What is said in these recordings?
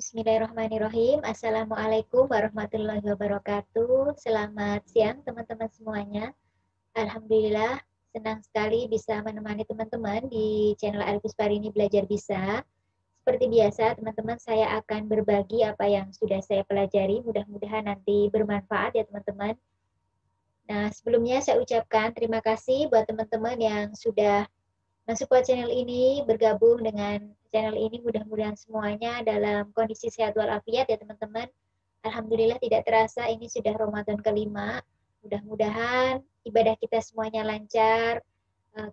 Bismillahirrahmanirrahim. Assalamualaikum warahmatullahi wabarakatuh. Selamat siang teman-teman semuanya. Alhamdulillah senang sekali bisa menemani teman-teman di channel Alifus Parini Belajar Bisa. Seperti biasa teman-teman, saya akan berbagi apa yang sudah saya pelajari. Mudah-mudahan nanti bermanfaat ya teman-teman. Nah, sebelumnya saya ucapkan terima kasih buat teman-teman yang sudah mensupport channel ini, bergabung dengan channel ini. Mudah-mudahan semuanya dalam kondisi sehat walafiat ya teman-teman. Alhamdulillah tidak terasa ini sudah Ramadan kelima. Mudah-mudahan ibadah kita semuanya lancar,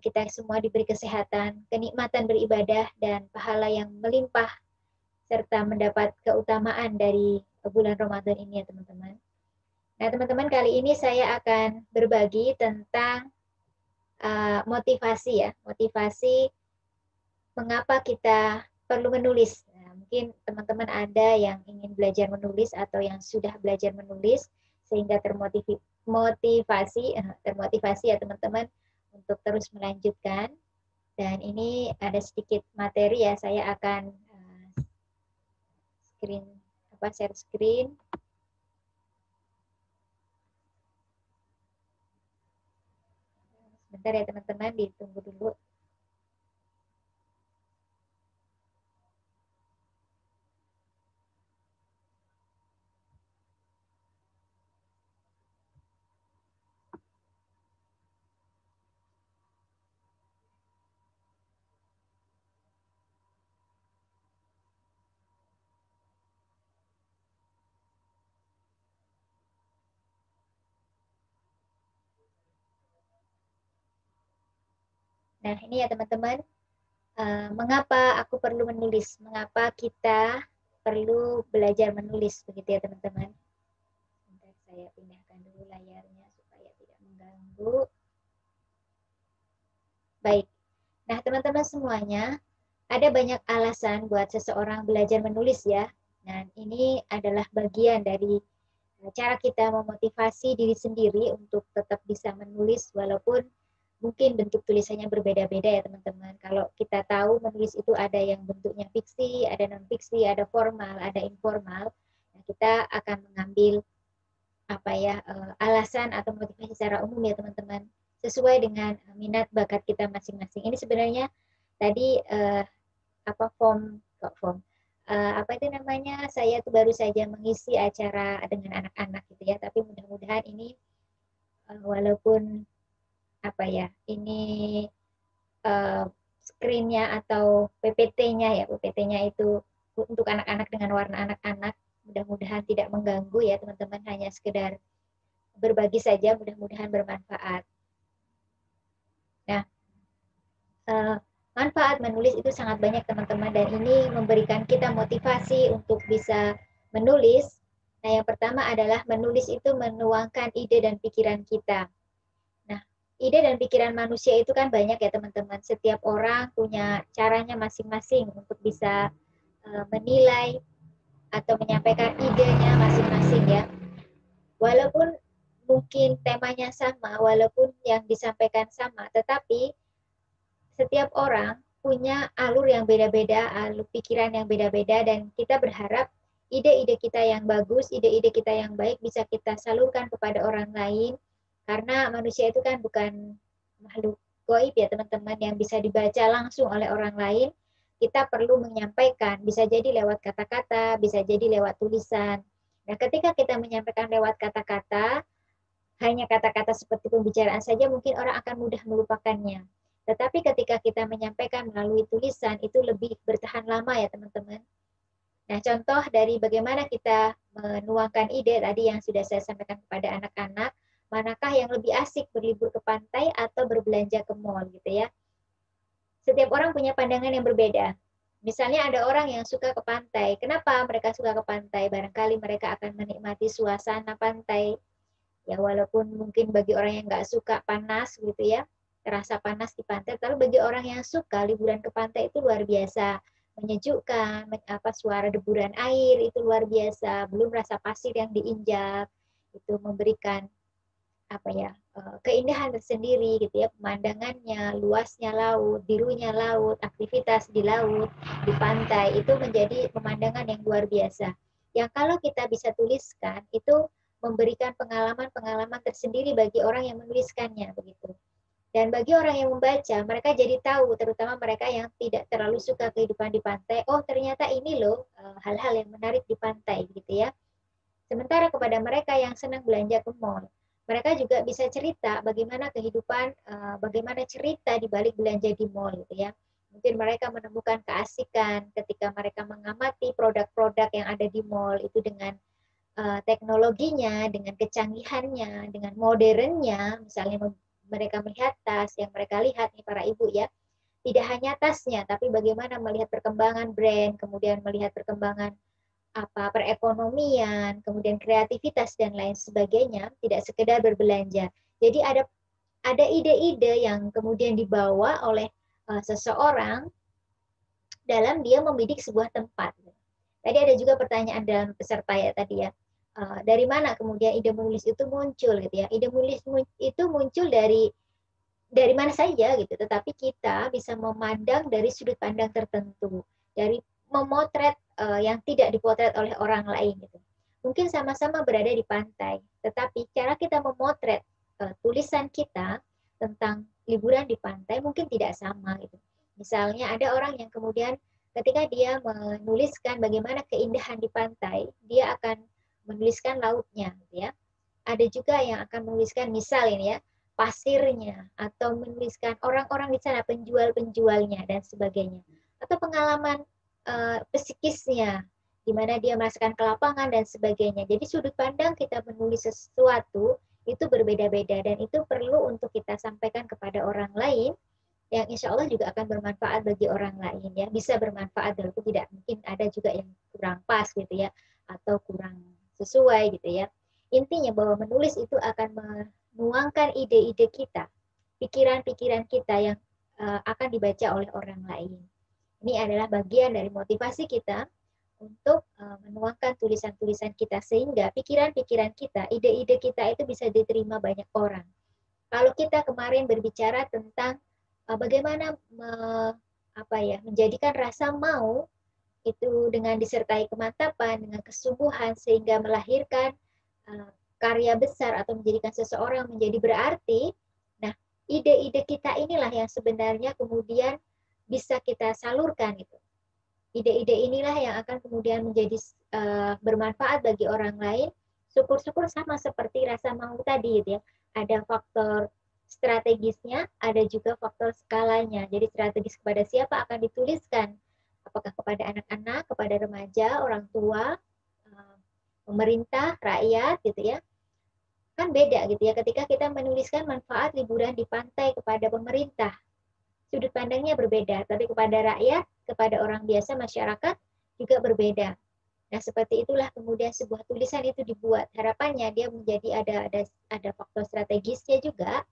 kita semua diberi kesehatan, kenikmatan beribadah, dan pahala yang melimpah, serta mendapat keutamaan dari bulan Ramadan ini ya teman-teman. Nah teman-teman, kali ini saya akan berbagi tentang motivasi ya, motivasi mengapa kita perlu menulis. Nah, mungkin teman-teman ada yang ingin belajar menulis atau yang sudah belajar menulis sehingga termotivasi ya teman-teman untuk terus melanjutkan. Dan ini ada sedikit materi ya, saya akan share screen. Sebentar ya teman-teman, ditunggu dulu. Nah ini ya teman-teman, mengapa aku perlu menulis, mengapa kita perlu belajar menulis, begitu ya teman-teman. Sebentar, saya pindahkan dulu layarnya supaya tidak mengganggu. Baik, nah teman-teman semuanya, ada banyak alasan buat seseorang belajar menulis ya. Dan ini adalah bagian dari cara kita memotivasi diri sendiri untuk tetap bisa menulis walaupun mungkin bentuk tulisannya berbeda-beda ya teman-teman. Kalau kita tahu menulis itu ada yang bentuknya fiksi, ada non-fiksi, ada formal, ada informal. Nah, kita akan mengambil alasan atau motivasi secara umum ya teman-teman, sesuai dengan minat bakat kita masing-masing. Ini sebenarnya tadi apa itu namanya, saya tuh baru saja mengisi acara dengan anak-anak gitu ya, tapi mudah-mudahan ini walaupun ini screen-nya atau PPT-nya ya, PPT-nya itu untuk anak-anak dengan warna anak-anak, mudah-mudahan tidak mengganggu ya teman-teman, hanya sekedar berbagi saja, mudah-mudahan bermanfaat. Nah, manfaat menulis itu sangat banyak teman-teman, dan ini memberikan kita motivasi untuk bisa menulis. Nah, yang pertama adalah menulis itu menuangkan ide dan pikiran kita. Nah, ide dan pikiran manusia itu kan banyak ya teman-teman. Setiap orang punya caranya masing-masing untuk bisa menilai atau menyampaikan idenya masing-masing ya. Walaupun mungkin temanya sama, walaupun yang disampaikan sama, tetapi setiap orang punya alur yang beda-beda, alur pikiran yang beda-beda, dan kita berharap ide-ide kita yang bagus, ide-ide kita yang baik bisa kita salurkan kepada orang lain, karena manusia itu kan bukan makhluk goib ya teman-teman yang bisa dibaca langsung oleh orang lain. Kita perlu menyampaikan, bisa jadi lewat kata-kata, bisa jadi lewat tulisan. Nah, ketika kita menyampaikan lewat kata-kata, hanya kata-kata seperti pembicaraan saja, mungkin orang akan mudah melupakannya. Tetapi ketika kita menyampaikan melalui tulisan, itu lebih bertahan lama ya teman-teman. Nah, contoh dari bagaimana kita menuangkan ide tadi yang sudah saya sampaikan kepada anak-anak, manakah yang lebih asik, berlibur ke pantai atau berbelanja ke mall gitu ya. Setiap orang punya pandangan yang berbeda. Misalnya ada orang yang suka ke pantai. Kenapa mereka suka ke pantai? Barangkali mereka akan menikmati suasana pantai. Ya walaupun mungkin bagi orang yang nggak suka panas gitu ya, terasa panas di pantai, tapi bagi orang yang suka liburan ke pantai itu luar biasa menyejukkan, suara deburan air itu luar biasa, belum rasa pasir yang diinjak, itu memberikan keindahan tersendiri gitu ya, pemandangannya, luasnya laut, birunya laut, aktivitas di laut, di pantai itu menjadi pemandangan yang luar biasa. Yang kalau kita bisa tuliskan itu memberikan pengalaman-pengalaman tersendiri bagi orang yang menuliskannya begitu. Dan bagi orang yang membaca, mereka jadi tahu, terutama mereka yang tidak terlalu suka kehidupan di pantai, oh ternyata ini loh hal-hal yang menarik di pantai gitu ya. Sementara kepada mereka yang senang belanja ke mall, mereka juga bisa cerita bagaimana kehidupan, bagaimana cerita di balik belanja di mall gitu ya. Mungkin mereka menemukan keasikan ketika mereka mengamati produk-produk yang ada di mall itu dengan teknologinya, dengan kecanggihannya, dengan modernnya, misalnya mereka melihat tas yang mereka lihat nih para ibu ya, tidak hanya tasnya, tapi bagaimana melihat perkembangan brand, kemudian melihat perkembangan perekonomian, kemudian kreativitas dan lain sebagainya, tidak sekedar berbelanja. Jadi ada ide-ide yang kemudian dibawa oleh seseorang dalam dia membidik sebuah tempat. Tadi ada juga pertanyaan dalam peserta ya tadi ya. Dari mana kemudian ide menulis itu muncul gitu ya. Ide menulis itu muncul dari mana saja gitu, tetapi kita bisa memandang dari sudut pandang tertentu, dari memotret yang tidak dipotret oleh orang lain gitu. Mungkin sama-sama berada di pantai, tetapi cara kita memotret tulisan kita tentang liburan di pantai mungkin tidak sama gitu. Misalnya ada orang yang kemudian ketika dia menuliskan bagaimana keindahan di pantai, dia akan menuliskan lautnya gitu ya. Ada juga yang akan menuliskan misal ini ya, pasirnya, atau menuliskan orang-orang di sana, penjual-penjualnya, dan sebagainya. Atau pengalaman psikisnya, di mana dia merasakan kelapangan, dan sebagainya. Jadi sudut pandang kita menulis sesuatu, itu berbeda-beda, dan itu perlu untuk kita sampaikan kepada orang lain, yang insya Allah juga akan bermanfaat bagi orang lain ya, bisa bermanfaat walaupun tidak, mungkin ada juga yang kurang pas gitu ya, atau kurang sesuai gitu ya. Intinya bahwa menulis itu akan menuangkan ide-ide kita, pikiran-pikiran kita yang akan dibaca oleh orang lain. Ini adalah bagian dari motivasi kita untuk menuangkan tulisan-tulisan kita sehingga pikiran-pikiran kita, ide-ide kita itu bisa diterima banyak orang. Kalau kita kemarin berbicara tentang bagaimana menjadikan rasa mau itu dengan disertai kemantapan, dengan kesungguhan sehingga melahirkan karya besar atau menjadikan seseorang menjadi berarti. Nah, ide-ide kita inilah yang sebenarnya kemudian bisa kita salurkan gitu. Ide-ide inilah yang akan kemudian menjadi bermanfaat bagi orang lain. Syukur-syukur sama seperti rasa mau tadi gitu ya. Ada faktor strategisnya, ada juga faktor skalanya. Jadi strategis kepada siapa akan dituliskan? Apakah kepada anak-anak, kepada remaja, orang tua, pemerintah, rakyat gitu ya. Kan beda gitu ya ketika kita menuliskan manfaat liburan di pantai kepada pemerintah. Sudut pandangnya berbeda, tapi kepada rakyat, kepada orang biasa, masyarakat juga berbeda. Nah, seperti itulah kemudian sebuah tulisan itu dibuat. Harapannya dia menjadi ada faktor strategisnya juga,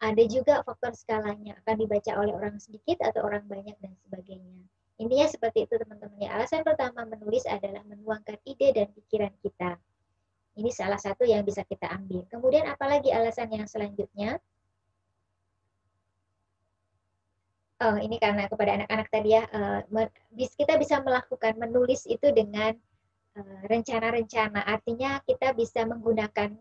ada juga faktor skalanya, akan dibaca oleh orang sedikit atau orang banyak dan sebagainya. Intinya seperti itu teman-teman ya. Alasan pertama menulis adalah menuangkan ide dan pikiran kita. Ini salah satu yang bisa kita ambil. Kemudian apalagi alasan yang selanjutnya? Oh, ini karena kepada anak-anak tadi ya, kita bisa melakukan menulis itu dengan rencana-rencana. Artinya kita bisa menggunakan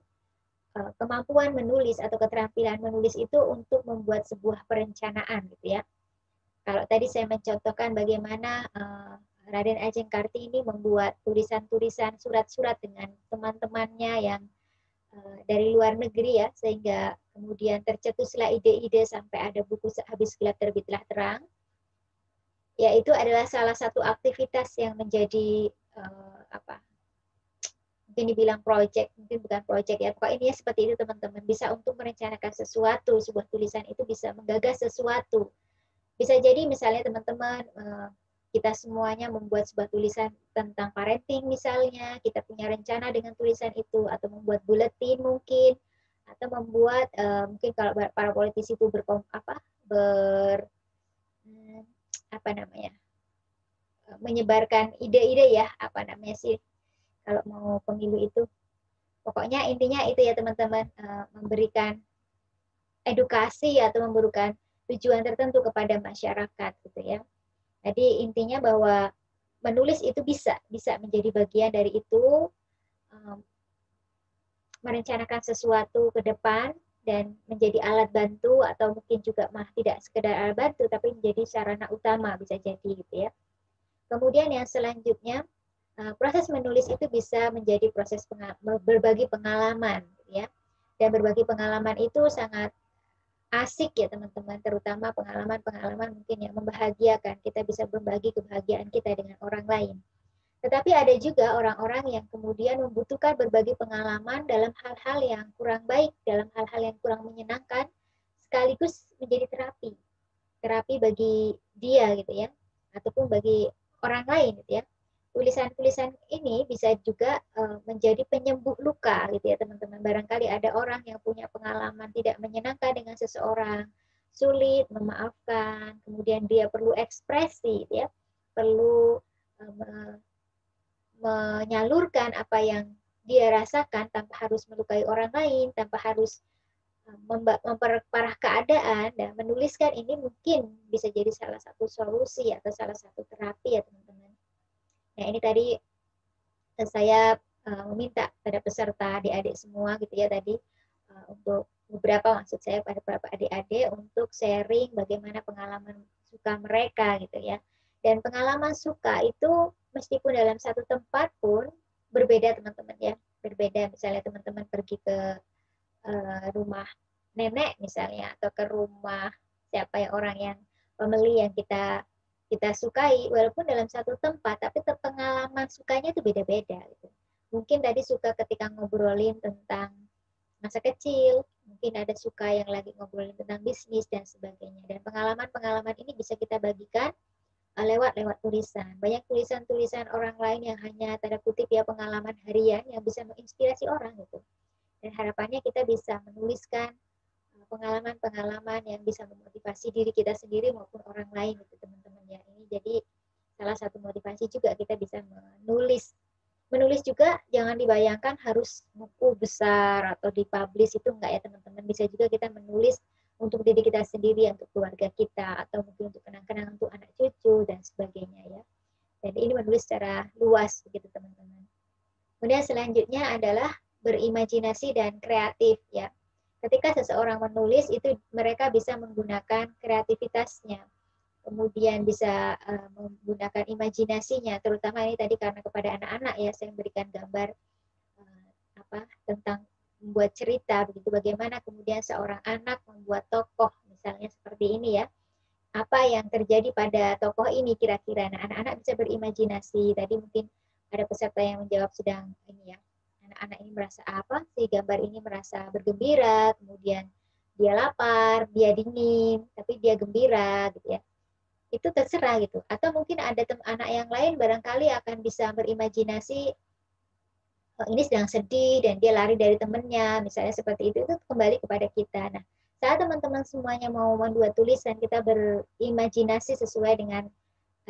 kemampuan menulis atau keterampilan menulis itu untuk membuat sebuah perencanaan gitu ya. Kalau tadi saya mencontohkan bagaimana Raden Ajeng Kartini membuat tulisan-tulisan surat-surat dengan teman-temannya yang dari luar negeri ya, sehingga kemudian tercetuslah ide-ide sampai ada buku Habis Gelap Terbitlah Terang. Ya, itu adalah salah satu aktivitas yang menjadi mungkin dibilang project, mungkin bukan project ya, pokoknya intinya seperti itu teman-teman, bisa untuk merencanakan sesuatu, sebuah tulisan itu bisa menggagas sesuatu. Bisa jadi misalnya teman-teman, kita semuanya membuat sebuah tulisan tentang parenting misalnya, kita punya rencana dengan tulisan itu, atau membuat buletin mungkin, atau membuat mungkin kalau para politisi itu menyebarkan ide-ide ya, apa namanya sih kalau mau pemilu itu, Pokoknya intinya itu ya teman-teman, memberikan edukasi atau memberikan tujuan tertentu kepada masyarakat gitu ya. Jadi intinya bahwa menulis itu bisa menjadi bagian dari itu, merencanakan sesuatu ke depan dan menjadi alat bantu, atau mungkin juga tidak sekedar alat bantu tapi menjadi sarana utama bisa jadi gitu ya. Kemudian yang selanjutnya, proses menulis itu bisa menjadi proses berbagi pengalaman gitu ya. Dan berbagi pengalaman itu sangat asik ya teman-teman, terutama pengalaman-pengalaman mungkin yang membahagiakan. Kita bisa berbagi kebahagiaan kita dengan orang lain. Tetapi ada juga orang-orang yang kemudian membutuhkan berbagi pengalaman dalam hal-hal yang kurang baik, dalam hal-hal yang kurang menyenangkan, sekaligus menjadi terapi. Terapi bagi dia gitu ya, ataupun bagi orang lain gitu ya. Tulisan-tulisan ini bisa juga menjadi penyembuh luka gitu ya teman-teman. Barangkali ada orang yang punya pengalaman tidak menyenangkan dengan seseorang, sulit memaafkan, kemudian dia perlu ekspresi gitu ya, perlu menyalurkan apa yang dia rasakan tanpa harus melukai orang lain, tanpa harus memperparah keadaan, dan menuliskan ini mungkin bisa jadi salah satu solusi atau salah satu terapi ya teman-teman. Nah ini tadi saya meminta pada peserta adik-adik semua gitu ya tadi, untuk beberapa, maksud saya pada beberapa adik-adik untuk sharing bagaimana pengalaman suka mereka gitu ya. Dan pengalaman suka itu meskipun dalam satu tempat pun berbeda teman-teman ya. Berbeda, misalnya teman-teman pergi ke rumah nenek misalnya, atau ke rumah siapa ya, orang yang pembeli yang kita sukai, walaupun dalam satu tempat, tapi pengalaman sukanya itu beda-beda gitu. Mungkin tadi suka ketika ngobrolin tentang masa kecil, mungkin ada suka yang lagi ngobrolin tentang bisnis dan sebagainya. Dan pengalaman-pengalaman ini bisa kita bagikan lewat tulisan. Banyak tulisan-tulisan orang lain yang hanya tanda kutip ya pengalaman harian yang bisa menginspirasi orang gitu. Dan harapannya kita bisa menuliskan pengalaman-pengalaman yang bisa memotivasi diri kita sendiri maupun orang lain gitu teman-teman ya. Ini jadi salah satu motivasi juga kita bisa menulis. Menulis juga jangan dibayangkan harus buku besar atau dipublish, itu enggak ya teman-teman. Bisa juga kita menulis untuk diri kita sendiri, untuk keluarga kita, atau mungkin untuk kenang-kenangan untuk anak cucu dan sebagainya ya. Jadi ini menulis secara luas begitu teman-teman. Kemudian selanjutnya adalah berimajinasi dan kreatif ya. Ketika seseorang menulis itu mereka bisa menggunakan kreativitasnya, kemudian bisa menggunakan imajinasinya, terutama ini tadi karena kepada anak-anak ya, saya memberikan gambar tentang membuat cerita begitu, bagaimana kemudian seorang anak membuat tokoh misalnya seperti ini ya, apa yang terjadi pada tokoh ini kira-kira. Nah, anak-anak bisa berimajinasi. Tadi mungkin ada peserta yang menjawab sedang ini ya, anak-anak ini merasa apa sih, gambar ini merasa bergembira, kemudian dia lapar, dia dingin, tapi dia gembira gitu ya. Itu terserah gitu. Atau mungkin ada anak yang lain barangkali akan bisa berimajinasi ini sedang sedih dan dia lari dari temannya, misalnya seperti itu kembali kepada kita. Nah, saat teman-teman semuanya mau membuat tulisan, kita berimajinasi sesuai dengan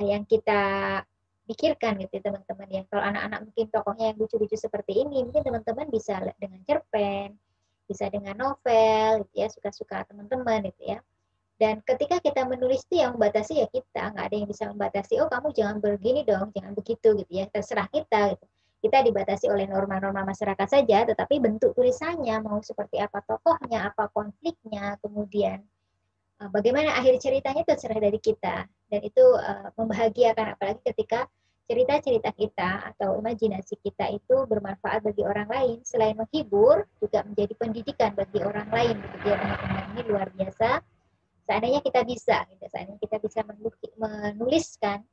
yang kita pikirkan gitu teman-teman ya. Kalau anak-anak mungkin tokohnya yang lucu-lucu seperti ini, mungkin teman-teman bisa dengan cerpen, bisa dengan novel gitu ya, suka-suka teman-teman gitu ya. Dan ketika kita menulis itu yang membatasi ya kita, nggak ada yang bisa membatasi, oh kamu jangan begini dong, jangan begitu gitu ya, terserah kita gitu. Kita dibatasi oleh norma-norma masyarakat saja, tetapi bentuk tulisannya mau seperti apa tokohnya, apa konfliknya, kemudian bagaimana akhir ceritanya terserah dari kita. Dan itu membahagiakan, apalagi ketika cerita-cerita kita atau imajinasi kita itu bermanfaat bagi orang lain, selain menghibur juga menjadi pendidikan bagi orang lain gitu ya teman-teman. Ini luar biasa. Seandainya kita bisa, gitu, seandainya kita bisa menuliskan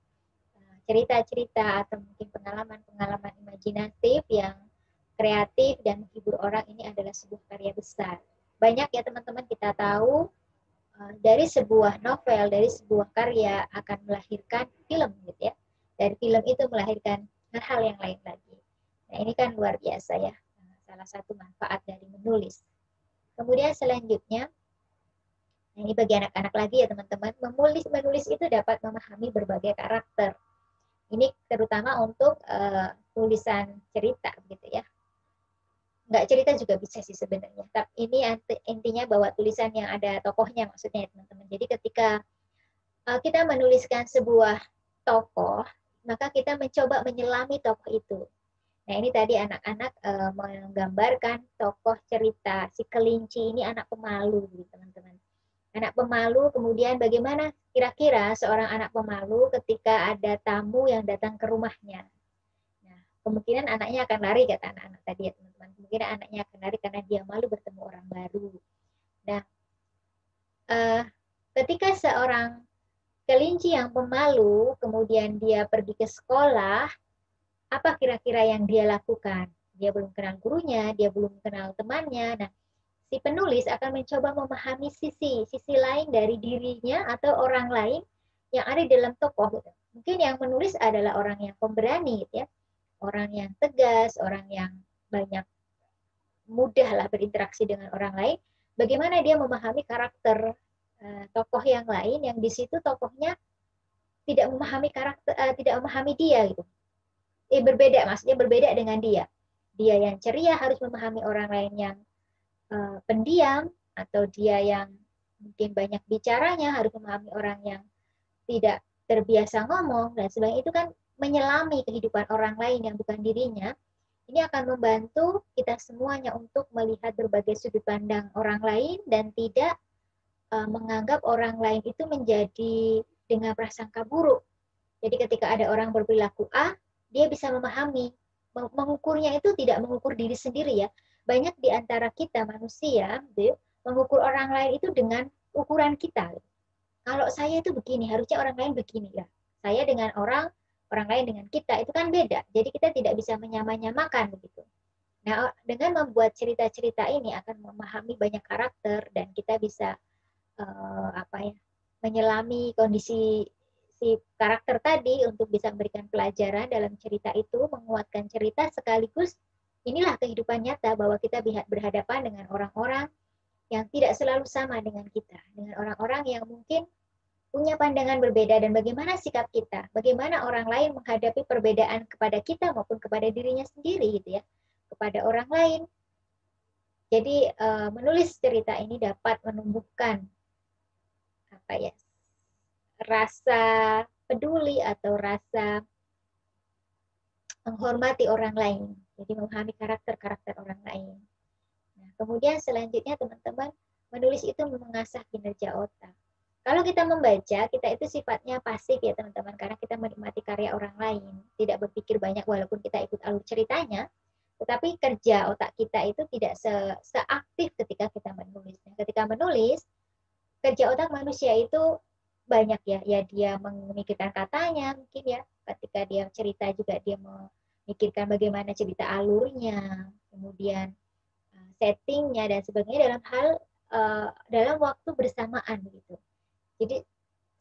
cerita-cerita atau mungkin pengalaman-pengalaman imajinatif yang kreatif dan menghibur orang, ini adalah sebuah karya besar. Banyak ya teman-teman kita tahu dari sebuah novel, dari sebuah karya akan melahirkan film gitu ya. Dari film itu melahirkan hal-hal yang lain lagi. Nah ini kan luar biasa ya, salah satu manfaat dari menulis. Kemudian selanjutnya, nah ini bagi anak-anak lagi ya teman-teman, menulis itu dapat memahami berbagai karakter. Ini terutama untuk tulisan cerita gitu ya. nggak cerita juga bisa sih sebenarnya. Tapi ini intinya bahwa tulisan yang ada tokohnya maksudnya ya teman-teman. Jadi ketika kita menuliskan sebuah tokoh, maka kita mencoba menyelami tokoh itu. Nah ini tadi anak-anak menggambarkan tokoh cerita si kelinci ini anak pemalu, gitu, teman-teman. Anak pemalu, kemudian bagaimana kira-kira seorang anak pemalu ketika ada tamu yang datang ke rumahnya. Nah, kemungkinan anaknya akan lari, kata anak-anak tadi ya teman-teman. Kemungkinan anaknya akan lari karena dia malu bertemu orang baru. Nah, ketika seorang kelinci yang pemalu, kemudian dia pergi ke sekolah, apa kira-kira yang dia lakukan? Dia belum kenal gurunya, dia belum kenal temannya. Nah, si penulis akan mencoba memahami sisi lain dari dirinya atau orang lain yang ada di dalam tokoh. Gitu. Mungkin yang menulis adalah orang yang pemberani, gitu ya, orang yang tegas, orang yang banyak mudah lah berinteraksi dengan orang lain. Bagaimana dia memahami karakter tokoh yang lain yang di situ tokohnya tidak memahami karakter, tidak memahami dia gitu. Berbeda, maksudnya berbeda dengan dia. Dia yang ceria harus memahami orang lain yang pendiam, atau dia yang mungkin banyak bicaranya harus memahami orang yang tidak terbiasa ngomong dan sebagainya. Itu kan menyelami kehidupan orang lain yang bukan dirinya. Ini akan membantu kita semuanya untuk melihat berbagai sudut pandang orang lain dan tidak menganggap orang lain itu menjadi dengan prasangka buruk. Jadi ketika ada orang berperilaku A, dia bisa memahami. Mengukurnya itu tidak mengukur diri sendiri ya. Banyak di antara kita manusia, mengukur orang lain itu dengan ukuran kita. Kalau saya itu begini, harusnya orang lain begini ya. Saya dengan orang lain dengan kita itu kan beda. Jadi kita tidak bisa menyamakan begitu. Nah, dengan membuat cerita-cerita ini akan memahami banyak karakter dan kita bisa menyelami kondisi si karakter tadi untuk bisa memberikan pelajaran dalam cerita itu, menguatkan cerita sekaligus inilah kehidupan nyata bahwa kita berhadapan dengan orang-orang yang tidak selalu sama dengan kita, dengan orang-orang yang mungkin punya pandangan berbeda dan bagaimana sikap kita, bagaimana orang lain menghadapi perbedaan kepada kita maupun kepada dirinya sendiri gitu ya, kepada orang lain. Jadi menulis cerita ini dapat menumbuhkan apa ya, rasa peduli atau rasa menghormati orang lain. Jadi memahami karakter-karakter orang lain. Nah, kemudian selanjutnya teman-teman, menulis itu mengasah kinerja otak. Kalau kita membaca, kita itu sifatnya pasif ya teman-teman, karena kita menikmati karya orang lain, tidak berpikir banyak walaupun kita ikut alur ceritanya, tetapi kerja otak kita itu tidak seaktif ketika kita menulis. Nah, ketika menulis, kerja otak manusia itu banyak ya, ya dia memikirkan katanya mungkin ya, ketika dia cerita juga dia memikirkan bagaimana cerita alurnya, kemudian settingnya dan sebagainya dalam hal dalam waktu bersamaan gitu. Jadi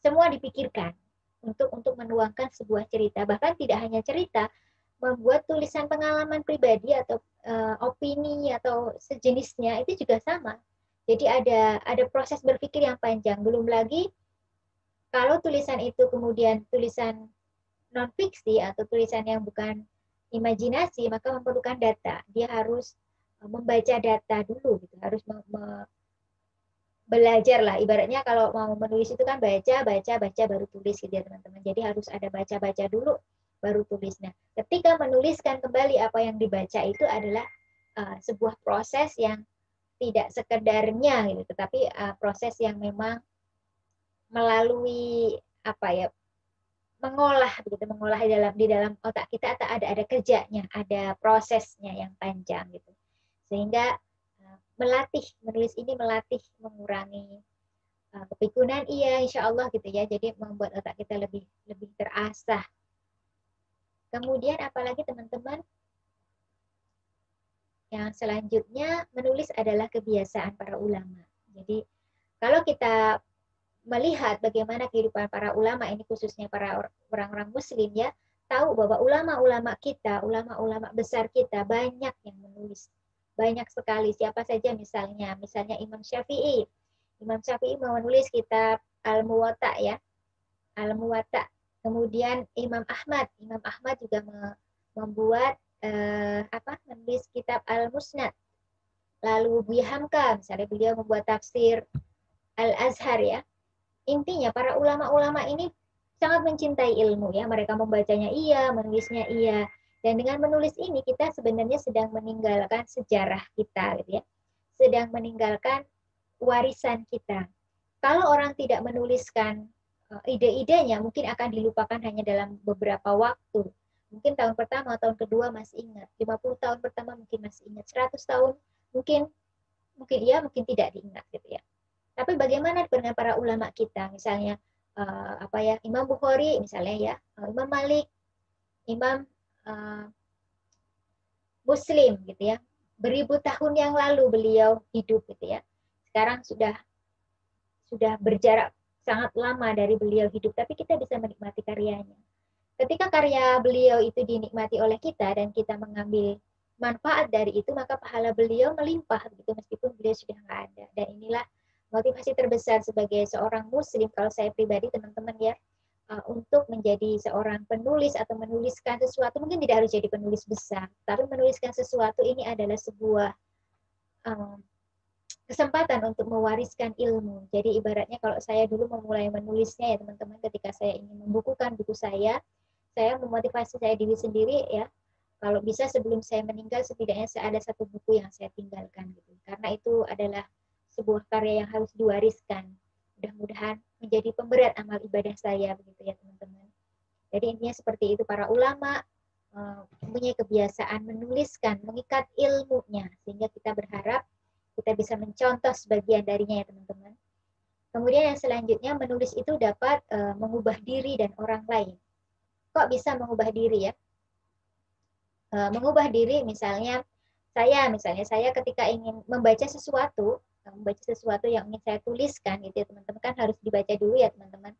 semua dipikirkan untuk menuangkan sebuah cerita, bahkan tidak hanya cerita, membuat tulisan pengalaman pribadi atau opini atau sejenisnya itu juga sama. Jadi ada proses berpikir yang panjang, belum lagi kalau tulisan itu kemudian tulisan non-fiksi atau tulisan yang bukan imajinasi, maka memerlukan data. Dia harus membaca data dulu, gitu. Harus belajar lah. Ibaratnya kalau mau menulis itu kan baca baru tulis gitu ya teman-teman. Jadi harus ada baca-baca dulu baru tulis. Nah, ketika menuliskan kembali apa yang dibaca itu adalah sebuah proses yang tidak sekedarnya gitu, tetapi proses yang memang melalui apa ya, mengolah begitu, mengolah di dalam otak kita atau ada kerjanya, ada prosesnya yang panjang gitu, sehingga melatih menulis ini melatih mengurangi kepikunan, iya insya Allah gitu ya, jadi membuat otak kita lebih lebih terasah. Kemudian apalagi teman-teman, yang selanjutnya menulis adalah kebiasaan para ulama. Jadi kalau kita melihat bagaimana kehidupan para ulama ini, khususnya para orang-orang muslim ya, tahu bahwa ulama-ulama kita, ulama-ulama besar kita banyak yang menulis. Banyak sekali. Siapa saja misalnya Imam Syafi'i. Imam Syafi'i menulis kitab Al-Muwatta ya. Al-Muwatta. Kemudian Imam Ahmad juga membuat menulis kitab Al-Musnad. Lalu Buya Hamka, misalnya beliau membuat tafsir Al-Azhar ya. Intinya para ulama-ulama ini sangat mencintai ilmu ya. Mereka membacanya iya, menulisnya iya. Dan dengan menulis ini kita sebenarnya sedang meninggalkan sejarah kita gitu ya. Sedang meninggalkan warisan kita. Kalau orang tidak menuliskan ide-idenya mungkin akan dilupakan hanya dalam beberapa waktu. Mungkin tahun pertama, tahun kedua masih ingat. 50 tahun pertama mungkin masih ingat. 100 tahun mungkin iya, mungkin tidak diingat gitu ya. Tapi bagaimana dengan para ulama kita? Misalnya Imam Bukhari misalnya ya, Imam Malik, Imam Muslim gitu ya. Beribu tahun yang lalu beliau hidup gitu ya. Sekarang sudah berjarak sangat lama dari beliau hidup, tapi kita bisa menikmati karyanya. Ketika karya beliau itu dinikmati oleh kita dan kita mengambil manfaat dari itu, maka pahala beliau melimpah gitu meskipun beliau sudah nggak ada. Dan inilah motivasi terbesar sebagai seorang muslim, kalau saya pribadi teman-teman ya, untuk menjadi seorang penulis atau menuliskan sesuatu, mungkin tidak harus jadi penulis besar, tapi menuliskan sesuatu ini adalah sebuah kesempatan untuk mewariskan ilmu. Jadi ibaratnya kalau saya dulu memulai menulisnya ya teman-teman, ketika saya ingin membukukan buku saya memotivasi saya diri sendiri ya, kalau bisa sebelum saya meninggal setidaknya ada satu buku yang saya tinggalkan gitu. Karena itu adalah sebuah karya yang harus diwariskan. Mudah-mudahan menjadi pemberat amal ibadah saya begitu ya teman-teman. Jadi intinya seperti itu, para ulama mempunyai kebiasaan menuliskan, mengikat ilmunya sehingga kita berharap kita bisa mencontoh sebagian darinya ya teman-teman. Kemudian yang selanjutnya, menulis itu dapat mengubah diri dan orang lain. Kok bisa mengubah diri ya? Mengubah diri misalnya saya ketika ingin membaca sesuatu yang ingin saya tuliskan gitu ya teman-teman, kan harus dibaca dulu ya teman-teman.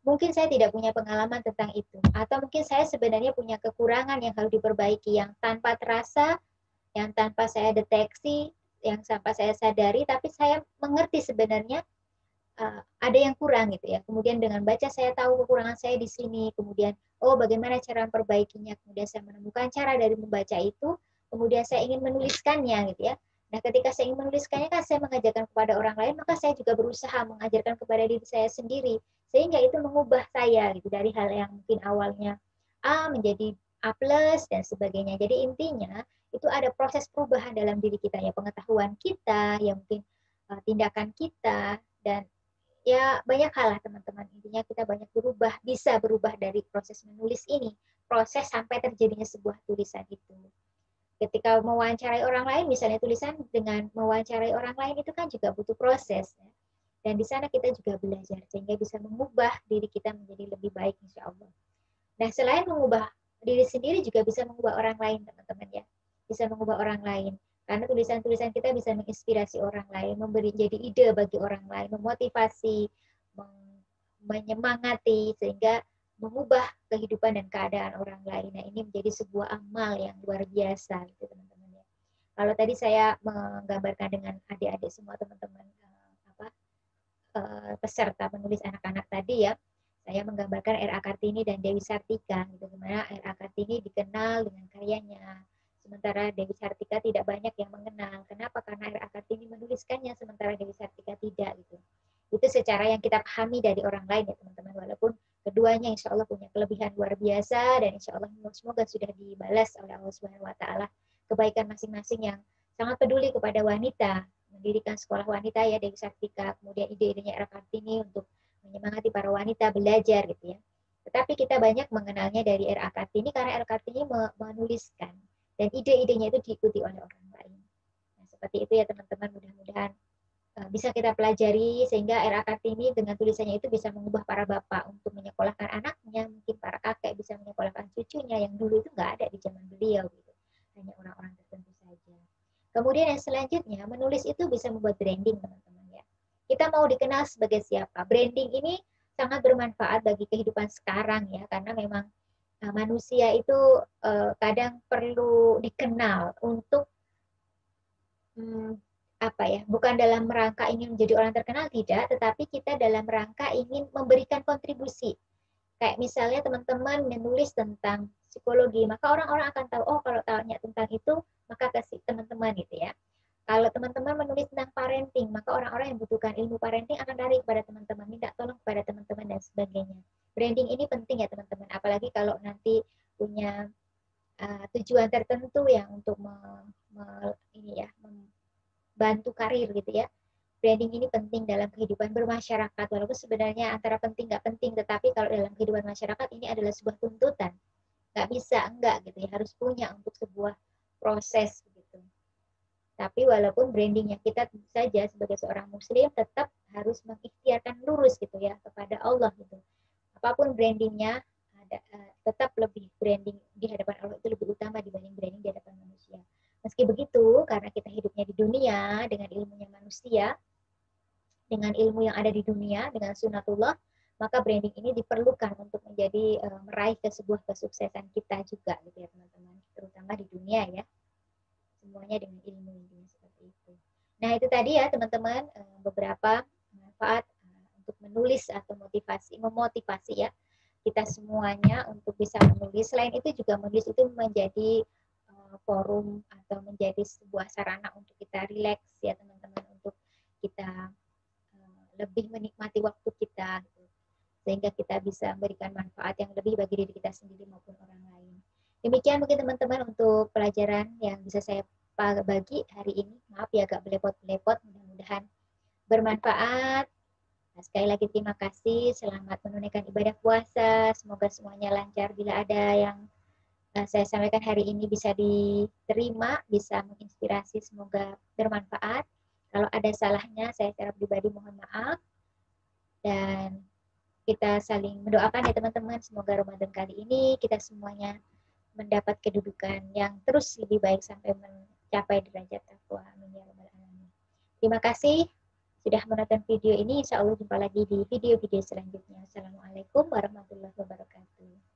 Mungkin saya tidak punya pengalaman tentang itu, atau mungkin saya sebenarnya punya kekurangan yang harus diperbaiki, yang tanpa terasa, yang tanpa saya deteksi, yang tanpa saya sadari, tapi saya mengerti sebenarnya ada yang kurang gitu ya. Kemudian dengan baca saya tahu kekurangan saya di sini, kemudian bagaimana cara memperbaikinya, kemudian saya menemukan cara dari membaca itu, kemudian saya ingin menuliskannya gitu ya. Nah, ketika saya ingin menuliskannya kan saya mengajarkan kepada orang lain, maka saya juga berusaha mengajarkan kepada diri saya sendiri, sehingga itu mengubah saya gitu dari hal yang mungkin awalnya A menjadi A plus dan sebagainya. Jadi intinya itu ada proses perubahan dalam diri kita ya, pengetahuan kita, ya mungkin tindakan kita, dan ya banyak hal lah teman-teman. Intinya kita banyak bisa berubah dari proses menulis ini, proses sampai terjadinya sebuah tulisan itu. Ketika mewawancarai orang lain, misalnya tulisan dengan mewawancarai orang lain itu kan juga butuh proses. Ya. Dan di sana kita juga belajar, sehingga bisa mengubah diri kita menjadi lebih baik insya Allah. Nah, selain mengubah diri sendiri juga bisa mengubah orang lain teman-teman ya. Bisa mengubah orang lain. Karena tulisan-tulisan kita bisa menginspirasi orang lain, memberi jadi ide bagi orang lain, memotivasi, menyemangati, sehingga mengubah kehidupan dan keadaan orang lain. Nah, ini menjadi sebuah amal yang luar biasa, gitu teman-teman ya. Kalau tadi saya menggambarkan dengan adik-adik semua teman-teman peserta menulis anak-anak tadi ya, saya menggambarkan R.A. Kartini dan Dewi Sartika, gitu. Gimana R.A. Kartini dikenal dengan karyanya, sementara Dewi Sartika tidak banyak yang mengenal. Kenapa? Karena R.A. Kartini menuliskannya, sementara Dewi Sartika tidak, gitu. Itu secara yang kita pahami dari orang lain ya teman-teman, walaupun keduanya insya Allah punya kelebihan luar biasa, dan insya Allah semoga sudah dibalas oleh Allah Subhanahu Wa Taala kebaikan masing-masing yang sangat peduli kepada wanita, mendirikan sekolah wanita ya Dewi Sartika, kemudian ide-idenya R.A. Kartini untuk menyemangati para wanita belajar gitu ya. Tetapi kita banyak mengenalnya dari R.A. Kartini karena R.A. Kartini menuliskan, dan ide-idenya itu diikuti oleh orang lain. Nah, seperti itu ya teman-teman, mudah-mudahan bisa kita pelajari sehingga R.A. Kartini dengan tulisannya itu bisa mengubah para bapak untuk menyekolahkan anaknya, mungkin para kakek bisa menyekolahkan cucunya yang dulu itu nggak ada di zaman beliau gitu. Hanya orang-orang tertentu saja. Kemudian yang selanjutnya, menulis itu bisa membuat branding teman-teman ya. Kita mau dikenal sebagai siapa? Branding ini sangat bermanfaat bagi kehidupan sekarang ya, karena memang manusia itu kadang perlu dikenal untuk bukan dalam rangka ingin menjadi orang terkenal, tidak, tetapi kita dalam rangka ingin memberikan kontribusi. Kayak misalnya teman-teman menulis tentang psikologi, maka orang-orang akan tahu, oh kalau tanya tentang itu, maka kasih teman-teman gitu ya. Kalau teman-teman menulis tentang parenting, maka orang-orang yang membutuhkan ilmu parenting akan lari kepada teman-teman, minta tolong kepada teman-teman dan sebagainya. Branding ini penting ya teman-teman, apalagi kalau nanti punya tujuan tertentu yang untuk ini ya, membantu karir gitu ya. Branding ini penting dalam kehidupan bermasyarakat, walaupun sebenarnya antara penting nggak penting, tetapi kalau dalam kehidupan masyarakat ini adalah sebuah tuntutan. Nggak bisa enggak gitu ya, harus punya untuk sebuah proses gitu. Tapi walaupun brandingnya kita tentu saja sebagai seorang muslim tetap harus mengikhtiarkan lurus gitu ya kepada Allah gitu. Apapun brandingnya tetap lebih branding di hadapan Allah itu lebih utama dibanding branding di hadapan manusia. Meski begitu, karena kita hidupnya di dunia dengan ilmunya manusia, dengan ilmu yang ada di dunia, dengan sunatullah, maka branding ini diperlukan untuk menjadi meraih ke sebuah kesuksesan kita juga gitu ya teman-teman, terutama di dunia ya. Semuanya dengan ilmu intinya seperti itu. Nah, itu tadi ya teman-teman beberapa manfaat untuk menulis atau memotivasi ya kita semuanya untuk bisa menulis. Selain itu juga menulis itu menjadi forum atau menjadi sebuah sarana untuk kita rileks ya teman-teman, untuk kita lebih menikmati waktu kita gitu, sehingga kita bisa memberikan manfaat yang lebih bagi diri kita sendiri maupun orang lain. Demikian mungkin teman-teman untuk pelajaran yang bisa saya bagi hari ini. Maaf ya agak belepot-belepot, mudah-mudahan bermanfaat. Nah, sekali lagi terima kasih, selamat menunaikan ibadah puasa, semoga semuanya lancar. Bila ada yang saya sampaikan hari ini bisa diterima, bisa menginspirasi, semoga bermanfaat. Kalau ada salahnya, saya secara pribadi mohon maaf. Dan kita saling mendoakan ya teman-teman, semoga Ramadan kali ini kita semuanya mendapat kedudukan yang terus lebih baik sampai mencapai derajat takwa. Amin ya rabbal alamin. Terima kasih sudah menonton video ini. Insya Allah jumpa lagi di video-video selanjutnya. Assalamualaikum warahmatullahi wabarakatuh.